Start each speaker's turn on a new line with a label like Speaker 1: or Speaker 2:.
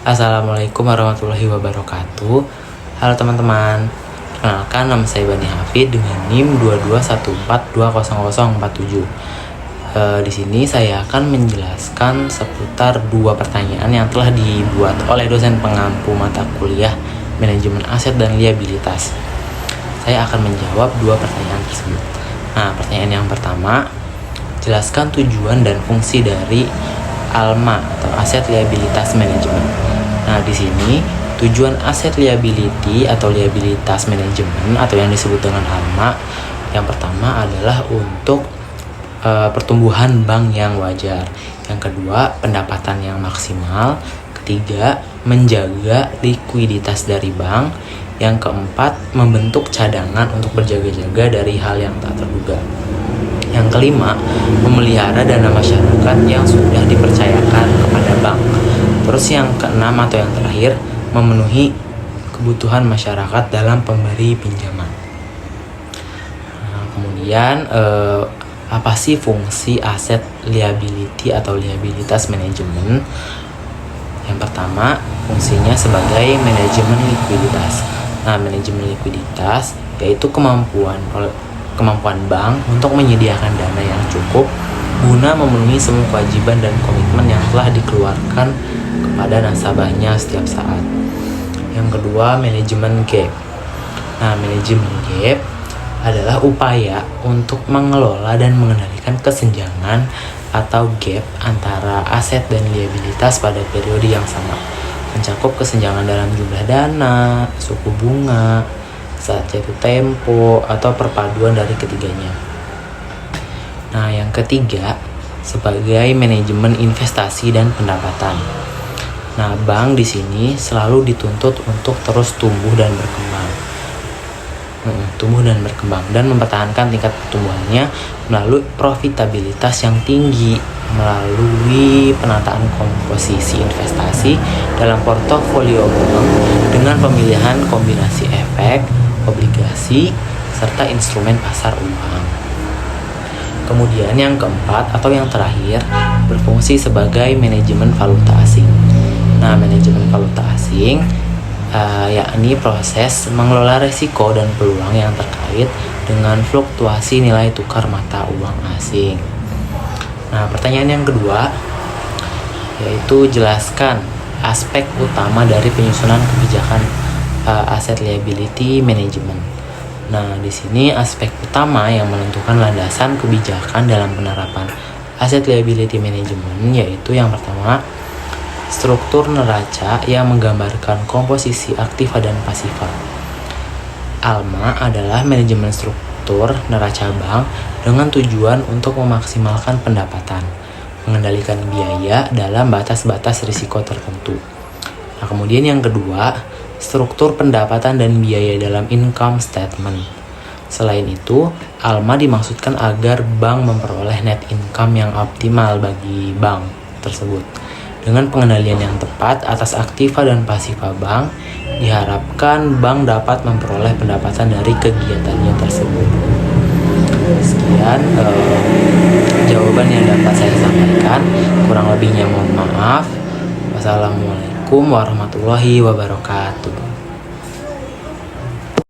Speaker 1: Assalamualaikum warahmatullahi wabarakatuh. Halo teman-teman, perkenalkan nama saya Bani Hafid dengan NIM 2214200047. Di sini saya akan menjelaskan seputar dua pertanyaan yang telah dibuat oleh dosen pengampu mata kuliah Manajemen Aset dan Liabilitas. Saya akan menjawab dua pertanyaan tersebut. Nah, pertanyaan yang pertama, jelaskan tujuan dan fungsi dari ALMA atau Aset Liabilitas Manajemen. Nah, di sini tujuan aset liability atau liabilitas manajemen atau yang disebut dengan ALMA yang pertama adalah untuk pertumbuhan bank yang wajar. Yang kedua, pendapatan yang maksimal. Ketiga, menjaga likuiditas dari bank. Yang keempat, membentuk cadangan untuk berjaga-jaga dari hal yang tak terduga. Yang kelima, memelihara dana masyarakat yang sudah dipercayakan kepada bank. Terus yang keenam atau yang terakhir, memenuhi kebutuhan masyarakat dalam pemberi pinjaman. Nah, kemudian apa sih fungsi aset liability atau liabilitas manajemen? Yang pertama, fungsinya sebagai manajemen likuiditas. Nah, manajemen likuiditas yaitu kemampuan bank untuk menyediakan dana yang cukup guna memenuhi semua kewajiban dan komitmen yang telah dikeluarkan kepada nasabahnya setiap saat. Yang kedua, manajemen gap. Nah, manajemen gap adalah upaya untuk mengelola dan mengendalikan kesenjangan atau gap antara aset dan liabilitas pada periode yang sama, mencakup kesenjangan dalam jumlah dana, suku bunga, saat jatuh tempo, atau perpaduan dari ketiganya. Nah, yang ketiga, sebagai manajemen investasi dan pendapatan. Nah, bank di sini selalu dituntut untuk terus tumbuh dan berkembang dan mempertahankan tingkat pertumbuhannya melalui profitabilitas yang tinggi melalui penataan komposisi investasi dalam portofolio bank dengan pemilihan kombinasi efek, obligasi, serta instrumen pasar uang. Kemudian yang keempat atau yang terakhir, berfungsi sebagai manajemen valuta asing. Nah, manajemen valuta asing yakni proses mengelola risiko dan peluang yang terkait dengan fluktuasi nilai tukar mata uang asing. Nah, pertanyaan yang kedua yaitu jelaskan aspek utama dari penyusunan kebijakan aset liability management. Nah, di sini aspek utama yang menentukan landasan kebijakan dalam penerapan aset liability management yaitu yang pertama, struktur neraca yang menggambarkan komposisi aktiva dan pasifa. ALMA adalah manajemen struktur neraca bank dengan tujuan untuk memaksimalkan pendapatan, mengendalikan biaya dalam batas-batas risiko tertentu. Nah, kemudian yang kedua, struktur pendapatan dan biaya dalam income statement. Selain itu, ALMA dimaksudkan agar bank memperoleh net income yang optimal bagi bank tersebut. Dengan pengendalian yang tepat atas aktiva dan pasifa bank, diharapkan bank dapat memperoleh pendapatan dari kegiatannya tersebut. Sekian jawaban yang dapat saya sampaikan. Kurang lebihnya mohon maaf. Wassalamualaikum warahmatullahi wabarakatuh.